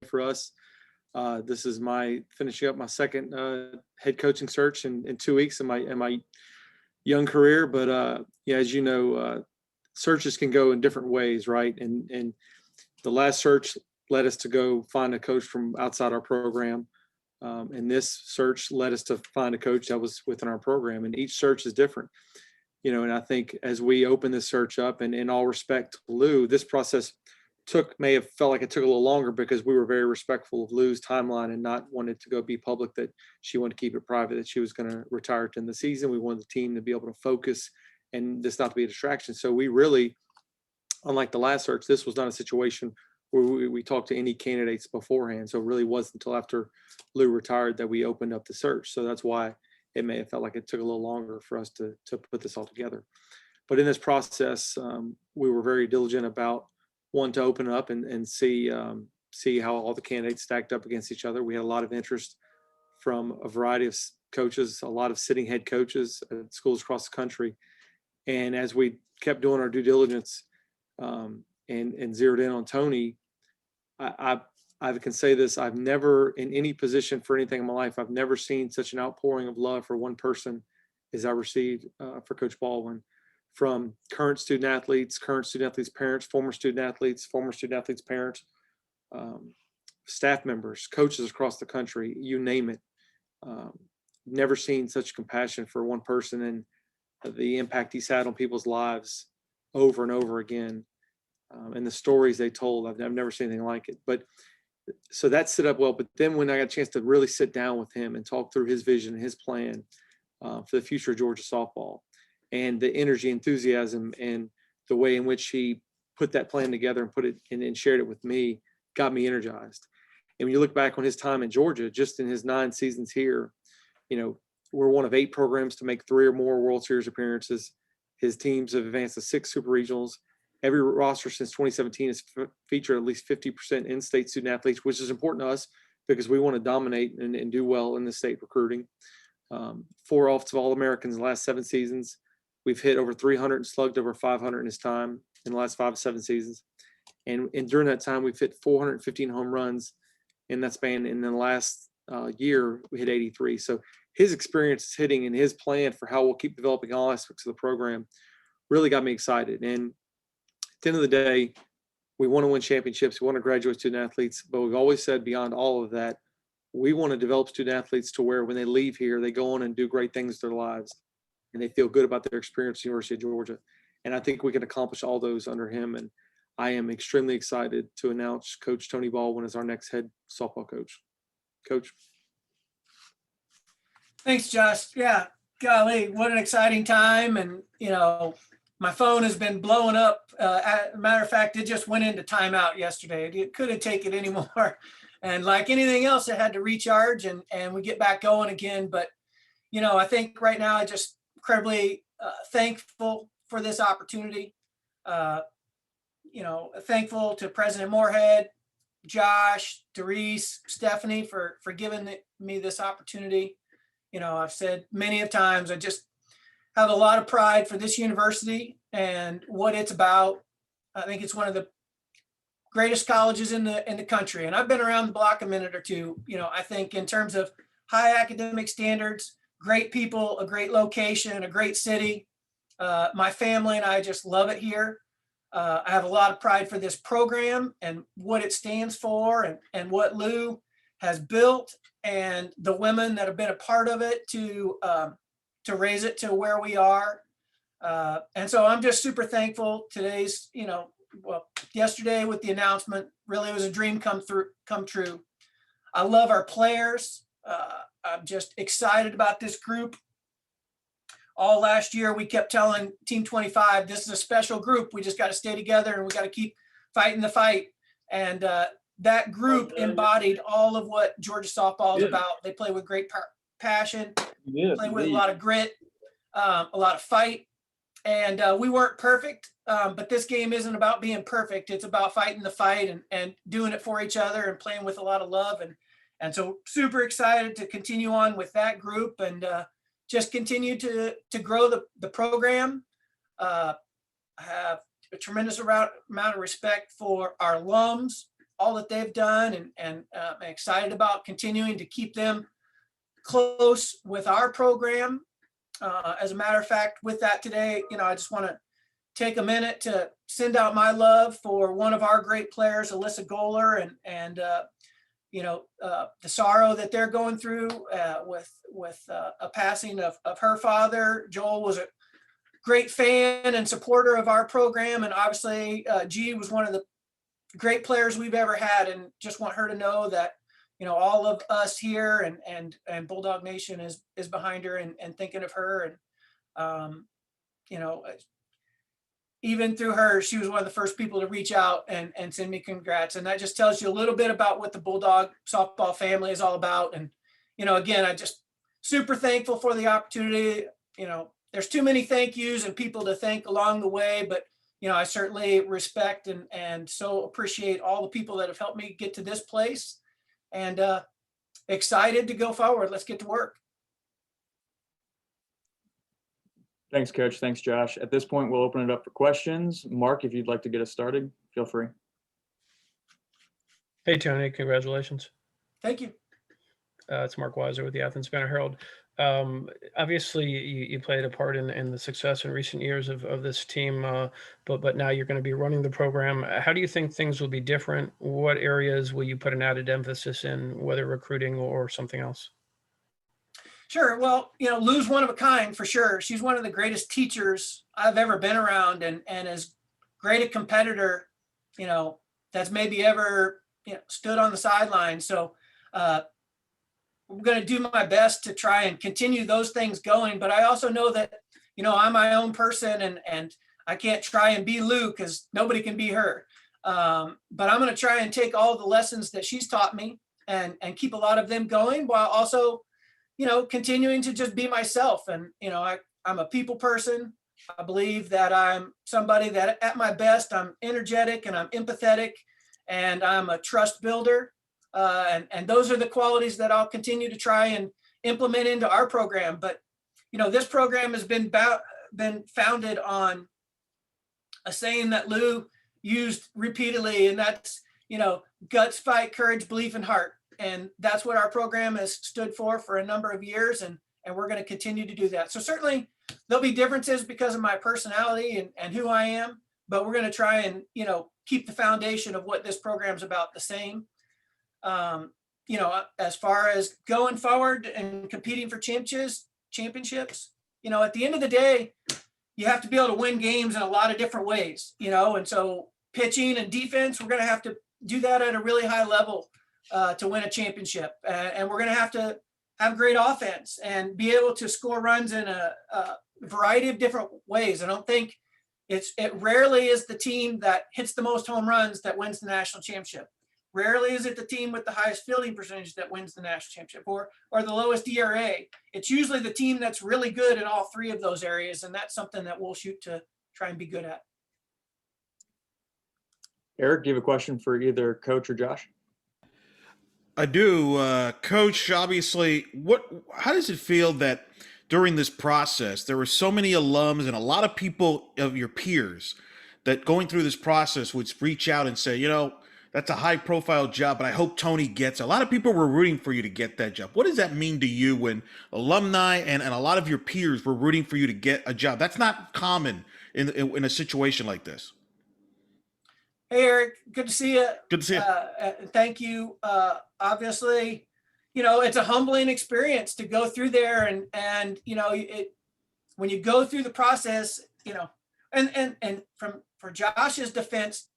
for us. This is my finishing up my second head coaching search in 2 weeks in my young career. But yeah, as you know, searches can go in different ways, right? And the last search led us to go find a coach from outside our program. And this search led us to find a coach that was within our program. And each search is different, and I think as we open this search up, and in all respect to Lou, this process may have felt like it took a little longer because we were very respectful of Lou's timeline and not wanted to go be public that she wanted to keep it private, that she was going to retire at the end of the season. We wanted the team to be able to focus and this not to be a distraction. So we really, unlike the last search, this was not a situation where we talked to any candidates beforehand. So it really wasn't until after Lou retired that we opened up the search. So that's why it may have felt like it took a little longer for us to put this all together. But in this process, we were very diligent about wanting to open up and see how all the candidates stacked up against each other. We had a lot of interest from a variety of coaches, a lot of sitting head coaches at schools across the country. And as we kept doing our due diligence, and zeroed in on Tony, I can say this: I've never, in any position for anything in my life, I've never seen such an outpouring of love for one person as I received for Coach Baldwin, from current student athletes, parents, former student athletes, parents, staff members, coaches across the country, you name it. Never seen such compassion for one person and the impact he's had on people's lives over and over again. And the stories they told, I've never seen anything like it. But so that set up well. But then when I got a chance to really sit down with him and talk through his vision and his plan for the future of Georgia softball, and the energy, enthusiasm, and the way in which he put that plan together and put it and shared it with me, got me energized. And when you look back on his time in Georgia, just in his 9 seasons here, we're one of 8 programs to make 3 or more World Series appearances. His teams have advanced to 6 super regionals. Every roster since 2017 has featured at least 50% in-state student athletes, which is important to us because we want to dominate and do well in the state recruiting. 4 offensive All-Americans in the last 7 seasons. We've hit over 300 and slugged over 500 in his time in the last 5 to 7 seasons. And during that time, we've hit 415 home runs in that span. And in the last year, we hit 83. So his experience hitting and his plan for how we'll keep developing all aspects of the program really got me excited. And at the end of the day, we want to win championships. We want to graduate student athletes, but we've always said beyond all of that, we want to develop student athletes to where when they leave here, they go on and do great things with their lives and they feel good about their experience at the University of Georgia. And I think we can accomplish all those under him. And I am extremely excited to announce Coach Tony Baldwin as our next head softball coach. Coach. Thanks, Josh. Yeah, golly, what an exciting time. And, my phone has been blowing up. As a matter of fact, it just went into timeout yesterday. It couldn't take it anymore. And like anything else, it had to recharge and we get back going again. But, I think right now I'm just incredibly thankful for this opportunity. Thankful to President Moorhead, Josh, Doris, Stephanie for giving me this opportunity. I've said many of times, I just have a lot of pride for this university and what it's about. I think it's one of the greatest colleges in the country. And I've been around the block a minute or two. I think in terms of high academic standards, great people, a great location, a great city. My family and I just love it here. I have a lot of pride for this program and what it stands for and what Lou has built and the women that have been a part of it to raise it to where we are. And so I'm just super thankful. Today's, yesterday with the announcement, really was a dream come true. I love our players. I'm just excited about this group. All last year, we kept telling Team 25, this is a special group. We just got to stay together and we got to keep fighting the fight. And that group embodied all of what Georgia softball is about. They play with great passion, play with a lot of grit, a lot of fight. And we weren't perfect, but this game isn't about being perfect. It's about fighting the fight and doing it for each other and playing with a lot of love. And so super excited to continue on with that group and just continue to grow the program. I have a tremendous amount of respect for our alums, all that they've done, and I'm excited about continuing to keep them close with our program. As a matter of fact, with that today, I just want to take a minute to send out my love for one of our great players, Alyssa Goler, and the sorrow that they're going through with a passing of her father. Joel was a great fan and supporter of our program, and obviously G was one of the great players we've ever had, and just want her to know that all of us here and Bulldog Nation is behind her and thinking of her. And even through her, she was one of the first people to reach out and send me congrats. And that just tells you a little bit about what the Bulldog softball family is all about. And again, I just super thankful for the opportunity. There's too many thank yous and people to thank along the way, but I certainly respect and so appreciate all the people that have helped me get to this place, and excited to go forward. Let's get to work. Thanks, Coach. Thanks, Josh. At this point, we'll open it up for questions. Mark, if you'd like to get us started, feel free. Hey, Tony, congratulations. Thank you. It's Mark Weiser with the Athens Banner-Herald. Obviously, you played a part in the success in recent years of this team, but now you're going to be running the program. How do you think things will be different? What areas will you put an added emphasis in, whether recruiting or something else? Sure. Well, Lou's one of a kind for sure. She's one of the greatest teachers I've ever been around, and as great a competitor, that's maybe ever stood on the sideline. So I'm going to do my best to try and continue those things going. But I also know that, I'm my own person, and I can't try and be Lou because nobody can be her. But I'm going to try and take all the lessons that she's taught me and keep a lot of them going, while also continuing to just be myself. And, I'm a people person. I believe that I'm somebody that at my best, I'm energetic and I'm empathetic, and I'm a trust builder. And those are the qualities that I'll continue to try and implement into our program. But, this program has been founded on a saying that Lou used repeatedly, and that's, guts, fight, courage, belief, and heart. And that's what our program has stood for a number of years, and we're going to continue to do that. So certainly there'll be differences because of my personality and who I am, but we're going to try and, keep the foundation of what this program's about the same. As far as going forward and competing for championships, at the end of the day, you have to be able to win games in a lot of different ways, and so pitching and defense, we're going to have to do that at a really high level to win a championship. And we're going to have great offense and be able to score runs in a variety of different ways. I don't think it rarely is the team that hits the most home runs that wins the national championship. Rarely is it the team with the highest fielding percentage that wins the national championship or the lowest ERA. It's usually the team that's really good in all three of those areas, and that's something that we'll shoot to try and be good at. Eric, do you have a question for either Coach or Josh? I do. Coach, obviously, how does it feel that during this process, there were so many alums and a lot of people of your peers that going through this process would reach out and say, that's a high profile job, but I hope Tony gets it. A lot of people were rooting for you to get that job. What does that mean to you when alumni and a lot of your peers were rooting for you to get a job? That's not common in a situation like this. Hey, Eric, good to see you. Good to see you. Thank you. Obviously, it's a humbling experience to go through there, and when you go through the process, and for Josh's defense,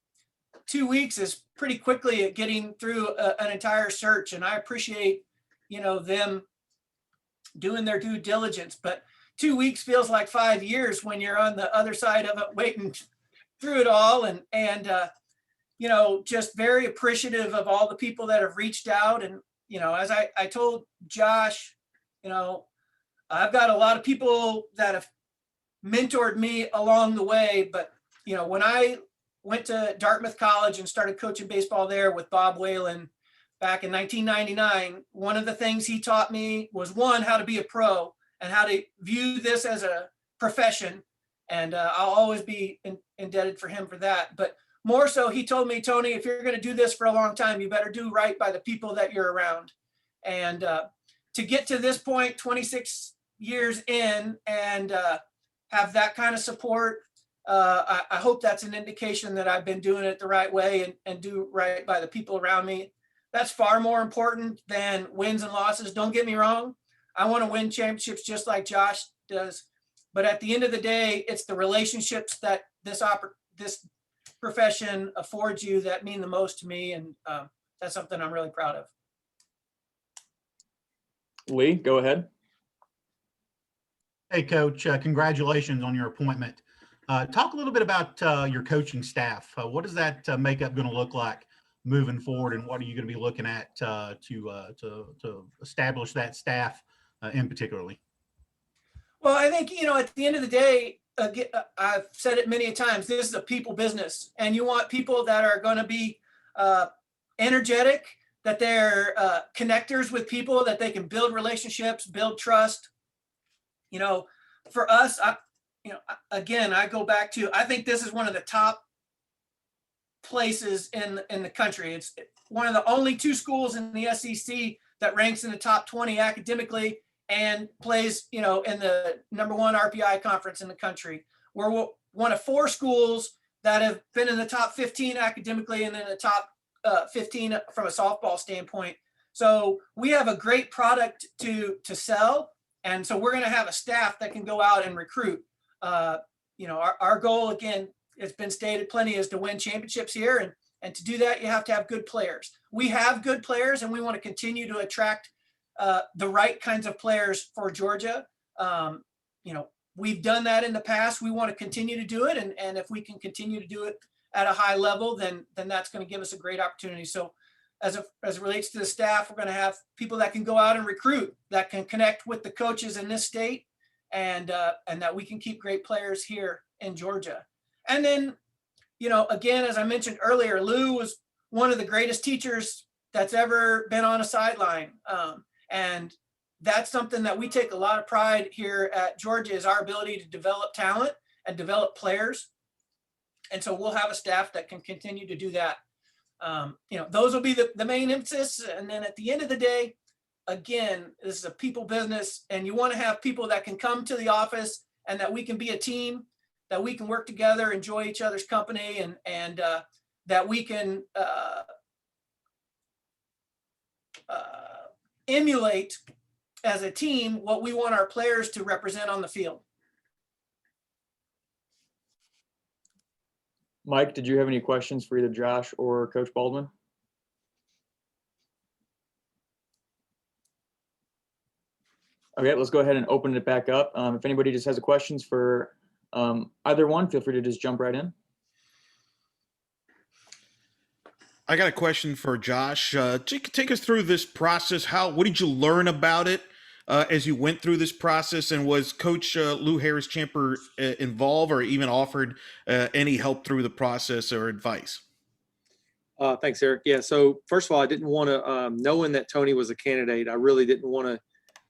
2 weeks is pretty quickly at getting through an entire search, and I appreciate them doing their due diligence. But 2 weeks feels like 5 years when you're on the other side of it, waiting through it all, and just very appreciative of all the people that have reached out. And as I told Josh, I've got a lot of people that have mentored me along the way. But when I went to Dartmouth College and started coaching baseball there with Bob Whalen back in 1999, one of the things he taught me was, one, how to be a pro and how to view this as a profession. And I'll always be indebted for him for that. But more so, he told me, Tony, if you're going to do this for a long time, you better do right by the people that you're around. And to get to this point, 26 years in, and have that kind of support, I hope that's an indication that I've been doing it the right way and do right by the people around me. That's far more important than wins and losses. Don't get me wrong. I want to win championships just like Josh does. But at the end of the day, it's the relationships that this profession affords you that mean the most to me. And that's something I'm really proud of. Lee, go ahead. Hey, Coach, congratulations on your appointment. Talk a little bit about your coaching staff. What is that makeup going to look like moving forward, and what are you going to be looking at to establish that staff in particularly? Well, I think, at the end of the day, I've said it many times, this is a people business, and you want people that are going to be energetic, that they're connectors with people, that they can build relationships, build trust. For us, again, I go back to, I think this is one of the top places in the country. It's one of the only 2 schools in the SEC that ranks in the top 20 academically and plays, in the #1 RPI conference in the country. We're one of 4 schools that have been in the top 15 academically and in the top 15 from a softball standpoint. So we have a great product to sell. And so we're going to have a staff that can go out and recruit. Our goal, again, it's been stated plenty, is to win championships here. And to do that, you have to have good players. We have good players, and we want to continue to attract the right kinds of players for Georgia. We've done that in the past. We want to continue to do it. And if we can continue to do it at a high level, then that's going to give us a great opportunity. So as it relates to the staff, we're going to have people that can go out and recruit, that can connect with the coaches in this state, and that we can keep great players here in Georgia. And then, again, as I mentioned earlier, Lou was one of the greatest teachers that's ever been on a sideline. And that's something that we take a lot of pride here at Georgia, is our ability to develop talent and develop players. And so we'll have a staff that can continue to do that. Those will be the main emphasis. And then at the end of the day, again, this is a people business, and you want to have people that can come to the office and that we can be a team, that we can work together, enjoy each other's company, and that we can emulate as a team what we want our players to represent on the field. Mike, did you have any questions for either Josh or Coach Baldwin? Okay, let's go ahead and open it back up. If anybody just has a questions for either one, feel free to just jump right in. I got a question for Josh. Take us through this process. What did you learn about it as you went through this process? And was Coach Lou Harris-Champer involved or even offered any help through the process or advice? Thanks, Eric. Yeah. So first of all, I didn't want to, knowing that Tony was a candidate, I really didn't want to.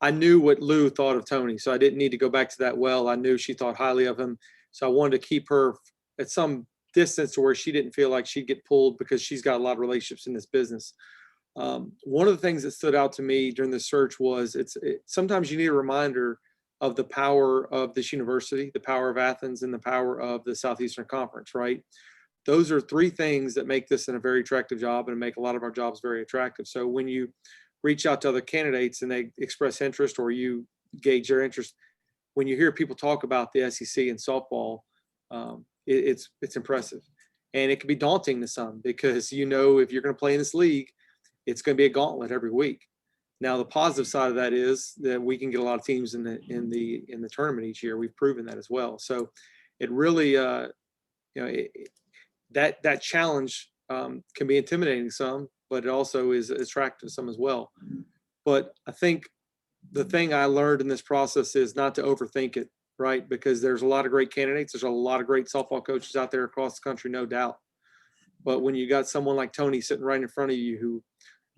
I knew what Lou thought of Tony, so I didn't need to go back to that well. I knew she thought highly of him, so I wanted to keep her at some distance to where she didn't feel like she'd get pulled, because she's got a lot of relationships in this business. One of the things that stood out to me during the search was sometimes you need a reminder of the power of this university, the power of Athens, and the power of the Southeastern Conference, right? Those are 3 things that make this a very attractive job and make a lot of our jobs very attractive. So when you reach out to other candidates and they express interest, or you gauge their interest, when you hear people talk about the SEC and softball, it's impressive. And it can be daunting to some, because if you're going to play in this league, it's going to be a gauntlet every week. Now, the positive side of that is that we can get a lot of teams in the tournament each year. We've proven that as well. So it really, that challenge can be intimidating to some, but it also is attractive to some as well. But I think the thing I learned in this process is not to overthink it, right? Because there's a lot of great candidates. There's a lot of great softball coaches out there across the country, no doubt. But when you got someone like Tony sitting right in front of you who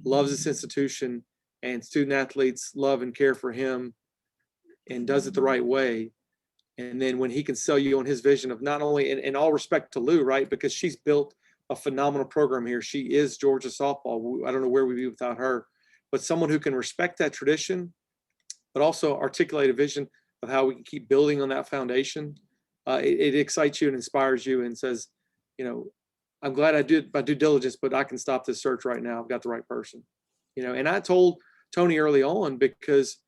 loves this institution, and student athletes love and care for him and does it the right way, and then when he can sell you on his vision of not only, in all respect to Lou, right? Because she's built a phenomenal program here. She is Georgia softball. I don't know where we'd be without her, but someone who can respect that tradition, but also articulate a vision of how we can keep building on that foundation. It excites you and inspires you and says, you know, I'm glad I did my due diligence, but I can stop this search right now. I've got the right person, you know. And I told Tony early on, because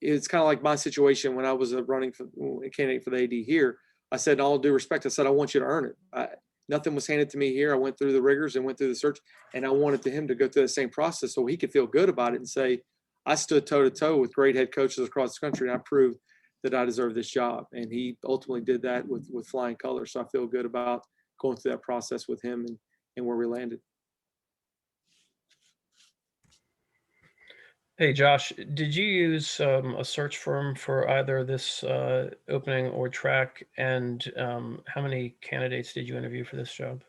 it's kind of like my situation when I was running for a candidate for the AD here. I said, in all due respect, I said, I want you to earn it. Nothing was handed to me here. I went through the rigors and went through the search, and I wanted him to go through the same process so he could feel good about it and say, I stood toe to toe with great head coaches across the country, and I proved that I deserve this job. And he ultimately did that with flying colors. So I feel good about going through that process with him and where we landed. Hey, Josh, did you use a search firm for either this opening or track? And how many candidates did you interview for this job?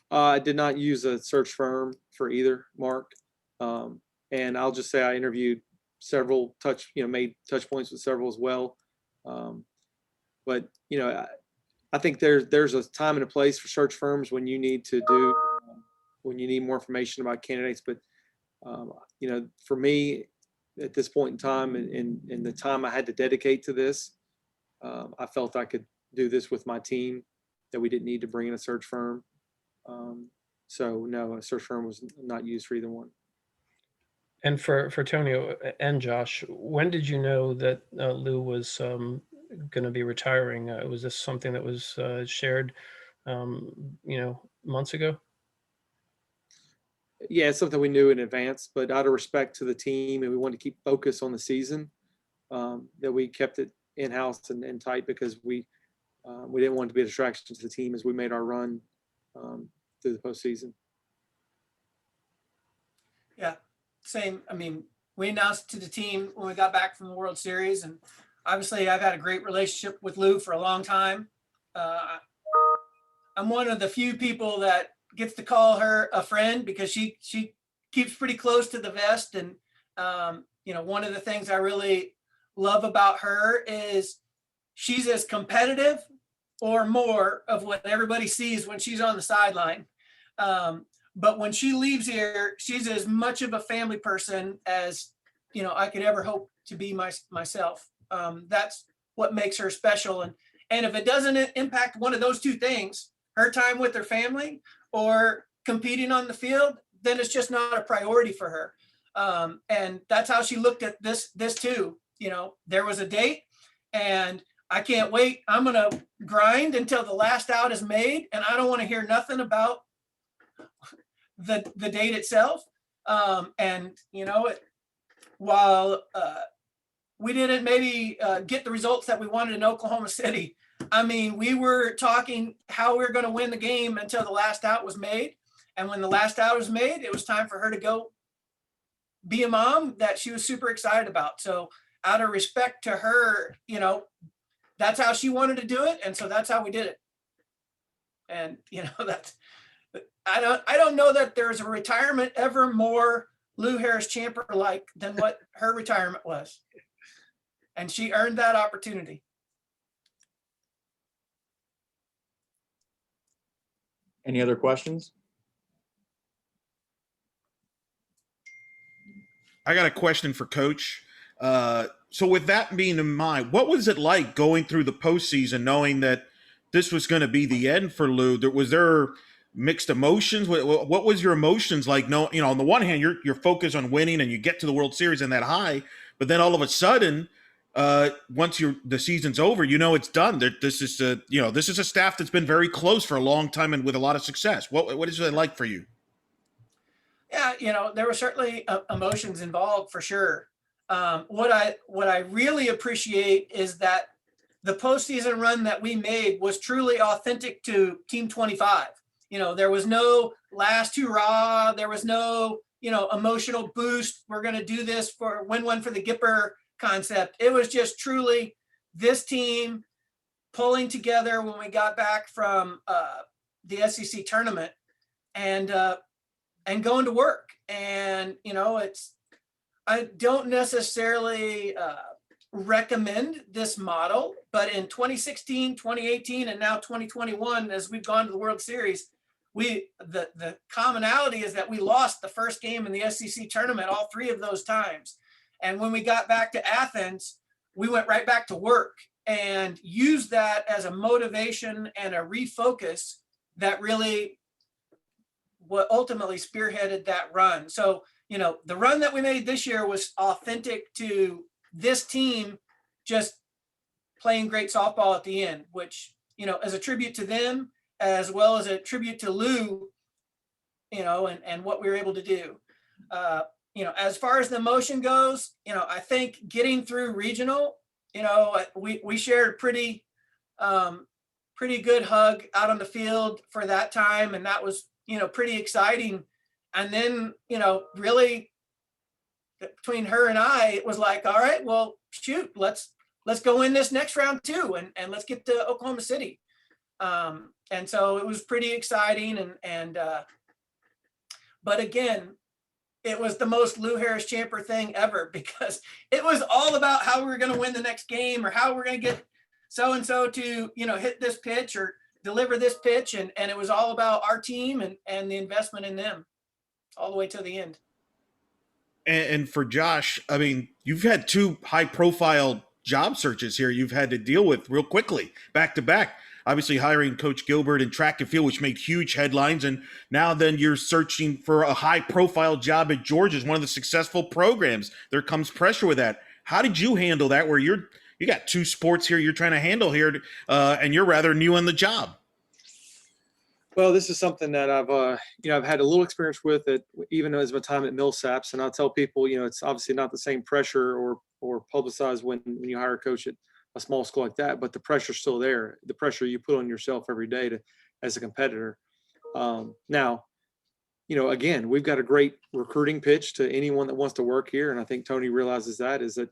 I did not use a search firm for either, Mark. And I'll just say I interviewed several made touch points with several as well. But, you know, I think there's a time and a place for search firms when you need more information about candidates. But, you know, for me at this point in time and the time I had to dedicate to this, I felt I could do this with my team, that we didn't need to bring in a search firm. So no, a search firm was not used for either one. And for Tony and Josh, when did you know that Lou was going to be retiring? Was this something that was shared, you know, months ago? Yeah, it's something we knew in advance, but out of respect to the team, and we wanted to keep focus on the season, that we kept it in-house and tight, because we didn't want it to be a distraction to the team as we made our run through the postseason. Yeah, same. I mean, we announced to the team when we got back from the World Series, and obviously I've had a great relationship with Lou for a long time. I'm one of the few people that gets to call her a friend, because she keeps pretty close to the vest. And, you know, one of the things I really love about her is she's as competitive or more of what everybody sees when she's on the sideline. But when she leaves here, she's as much of a family person as, you know, I could ever hope to be myself. That's what makes her special. And if it doesn't impact one of those two things, her time with her family or competing on the field, then it's just not a priority for her. And that's how she looked at this too. You know, there was a date and I can't wait. I'm going to grind until the last out is made. And I don't want to hear nothing about the date itself. And, you know, while we didn't maybe get the results that we wanted in Oklahoma City, I mean, we were talking how we were going to win the game until the last out was made. And when the last out was made, it was time for her to go be a mom that she was super excited about. So out of respect to her, you know, that's how she wanted to do it. And so that's how we did it. And, you know, I don't know that there's a retirement ever more Lou Harris Champer like than what her retirement was. And she earned that opportunity. Any other questions? I got a question for Coach. So with that being in mind, what was it like going through the postseason, knowing that this was going to be the end for Lou? Was there mixed emotions? What was your emotions like? No, you know, on the one hand, you're focused on winning and you get to the World Series and that high, but then all of a sudden, once the season's over, you know it's done. This is a staff that's been very close for a long time and with a lot of success. What is it like for you? Yeah, you know, there were certainly emotions involved for sure. What I really appreciate is that the postseason run that we made was truly authentic to Team 25. You know, there was no last hurrah. There was no, you know, emotional boost. We're going to do this for win one for the Gipper concept. It was just truly this team pulling together when we got back from the SEC tournament and going to work. And, you know, I don't necessarily recommend this model, but in 2016, 2018, and now 2021, as we've gone to the World Series, the commonality is that we lost the first game in the SEC tournament all 3 of those times. And when we got back to Athens, we went right back to work and used that as a motivation and a refocus that really what ultimately spearheaded that run. So, you know, the run that we made this year was authentic to this team just playing great softball at the end, which, you know, as a tribute to them, as well as a tribute to Lou, you know, and what we were able to do. You know, as far as the emotion goes, you know, I think getting through regional, you know, we shared a pretty good hug out on the field for that time. And that was, you know, pretty exciting. And then, you know, really between her and I, it was like, all right, well, shoot, let's go in this next round too. And let's get to Oklahoma City. And so it was pretty exciting. But again, it was the most Lou Harris Champer thing ever, because it was all about how we were going to win the next game, or how we're going to get so-and-so to, you know, hit this pitch or deliver this pitch. And it was all about our team and the investment in them all the way to the end. And for Josh, I mean, you've had 2 high-profile job searches here you've had to deal with real quickly, back to back. Obviously hiring Coach Gilbert in track and field, which made huge headlines. And now then you're searching for a high-profile job at Georgia, one of the successful programs. There comes pressure with that. How did you handle that, where you got 2 sports here you're trying to handle here, and you're rather new on the job? Well, this is something that I've had a little experience with it, even as my time at Millsaps. And I'll tell people, you know, it's obviously not the same pressure or publicized when you hire a coach at a small school like that, but the pressure's still there. The pressure you put on yourself every day as a competitor. Now, you know, again, we've got a great recruiting pitch to anyone that wants to work here. And I think Tony realizes that, is that,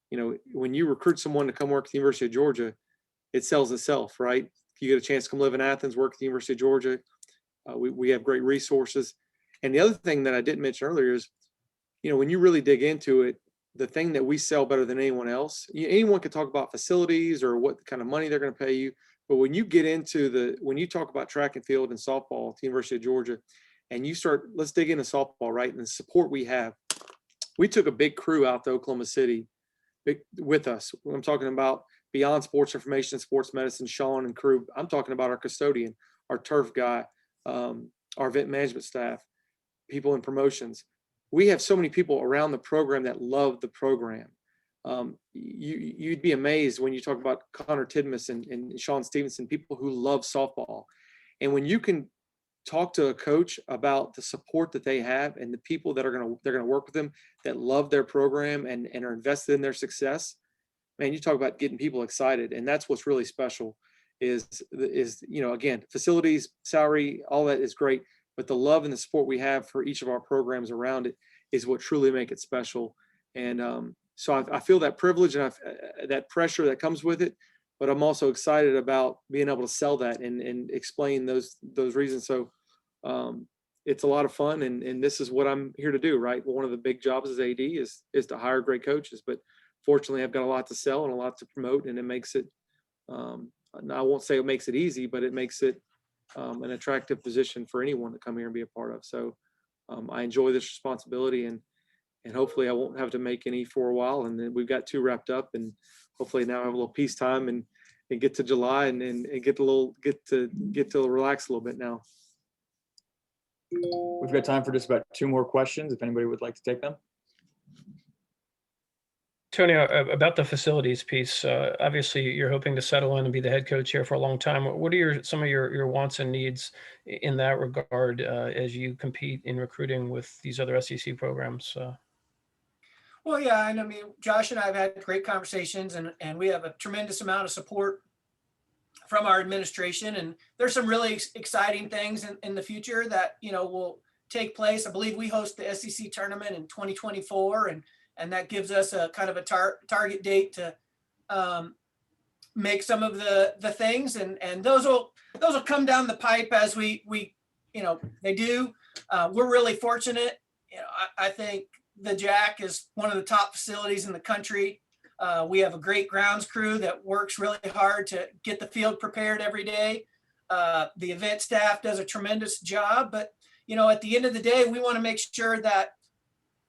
you know, when you recruit someone to come work at the University of Georgia, it sells itself, right? You get a chance to come live in Athens, work at the University of Georgia. We have great resources. And the other thing that I didn't mention earlier is, you know, when you really dig into it, the thing that we sell better than anyone else, anyone can talk about facilities or what kind of money they're going to pay you. But when you get into when you talk about track and field and softball at the University of Georgia, and you start, let's dig into softball, right? And the support we have. We took a big crew out to Oklahoma City with us. I'm talking about beyond sports information, sports medicine, Sean and crew. I'm talking about our custodian, our turf guy, our event management staff, people in promotions. We have so many people around the program that love the program. You'd be amazed when you talk about Connor Tidmus and Sean Stevenson, people who love softball. And when you can talk to a coach about the support that they have and the people that they're going to work with them that love their program and are invested in their success, man, you talk about getting people excited. And that's what's really special is, you know, again, facilities, salary, all that is great, but the love and the support we have for each of our programs around it is what truly make it special. And so I feel that privilege and that pressure that comes with it, but I'm also excited about being able to sell that and explain those reasons. So it's a lot of fun, and this is what I'm here to do, right? One of the big jobs as AD is to hire great coaches, but fortunately I've got a lot to sell and a lot to promote, and it makes it, I won't say it makes it easy, but it makes it an attractive position for anyone to come here and be a part of. So I enjoy this responsibility, and hopefully I won't have to make any for a while. And then we've got 2 wrapped up, and hopefully now I have a little peace time and get to July and get to relax a little bit now. We've got time for just about 2 more questions, if anybody would like to take them. Tony, about the facilities piece, obviously you're hoping to settle in and be the head coach here for a long time. What are some of your wants and needs in that regard as you compete in recruiting with these other SEC programs? Well, yeah, and I mean, Josh and I have had great conversations, and we have a tremendous amount of support from our administration. And there's some really exciting things in the future that, you know, will take place. I believe we host the SEC tournament in 2024, and that gives us a kind of a target date to make some of the things, and those will come down the pipe as we you know, they do. We're really fortunate. You know, I think the Jack is one of the top facilities in the country. We have a great grounds crew that works really hard to get the field prepared every day. The event staff does a tremendous job, but at the end of the day, we want to make sure that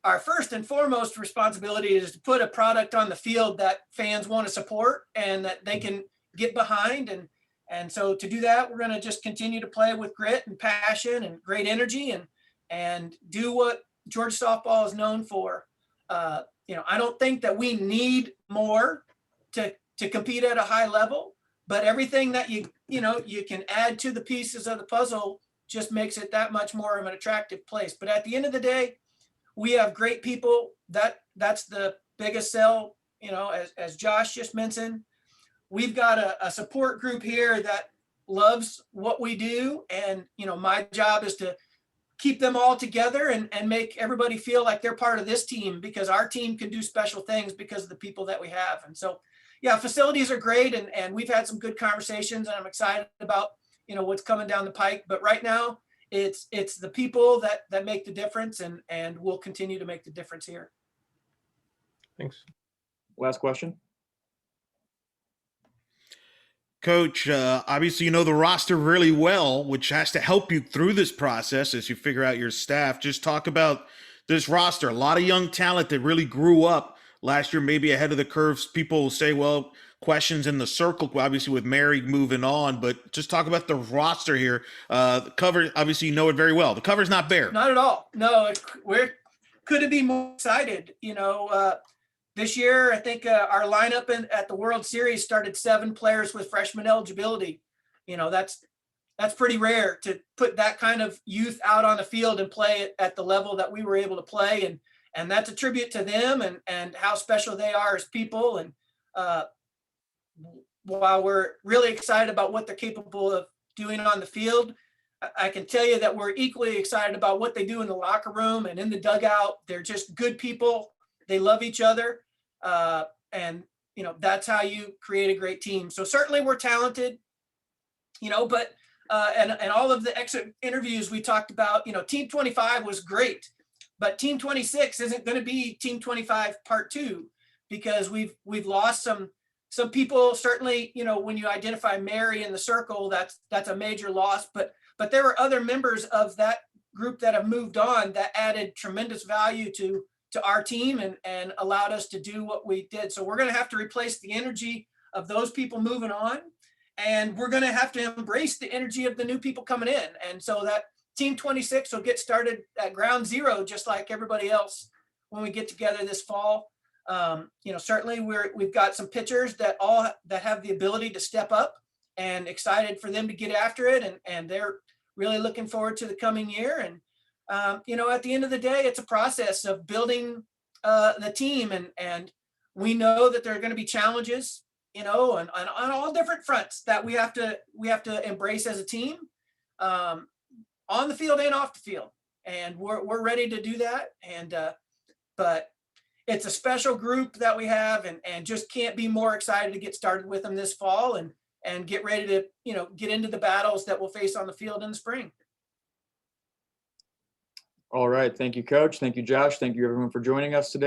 our first and foremost responsibility is to put a product on the field that fans want to support and that they can get behind. And so to do that, we're going to just continue to play with grit and passion and great energy and do what Georgia softball is known for. I don't think that we need more to compete at a high level, but everything that you can add to the pieces of the puzzle just makes it that much more of an attractive place. But at the end of the day, we have great people. That's the biggest sell, as Josh just mentioned. We've got a support group here that loves what we do. And, my job is to keep them all together and make everybody feel like they're part of this team, because our team can do special things because of the people that we have. And so, yeah, facilities are great. And we've had some good conversations, and I'm excited about, what's coming down the pike. But right now it's the people that make the difference, and will continue to make the difference here. Thanks. Last question. Coach, obviously you know the roster really well, which has to help you through this process as you figure out your staff. Just talk about this roster. A lot of young talent that really grew up last year, maybe ahead of the curves. People will say, well, questions in the circle, obviously with Mary moving on, but just talk about the roster here. The cover, obviously you know it very well. The cover's not bare. Not at all. No, we're couldn't be more excited. This year, I think our lineup at the World Series started 7 players with freshman eligibility. That's pretty rare to put that kind of youth out on the field and play at the level that we were able to play. And that's a tribute to them and how special they are as people. And while we're really excited about what they're capable of doing on the field, I can tell you that we're equally excited about what they do in the locker room and in the dugout. They're just good people. They love each other. And that's how you create a great team. So certainly we're talented, but and all of the exit interviews we talked about, Team 25 was great, but Team 26 isn't going to be Team 25 Part 2, because we've lost some people. Certainly, when you identify Mary in the circle, that's a major loss, but there were other members of that group that have moved on that added tremendous value to our team and allowed us to do what we did. So we're going to have to replace the energy of those people moving on, and we're going to have to embrace the energy of the new people coming in. And so that Team 26 will get started at ground zero, just like everybody else when we get together this fall. Certainly we've got some pitchers that have the ability to step up, and excited for them to get after it. And they're really looking forward to the coming year. And, at the end of the day, it's a process of building the team. And we know that there are going to be challenges, and on all different fronts that we have to embrace as a team, on the field and off the field. And we're ready to do that. And, but it's a special group that we have, and just can't be more excited to get started with them this fall and get ready to, get into the battles that we'll face on the field in the spring. All right. Thank you, Coach. Thank you, Josh. Thank you, everyone, for joining us today.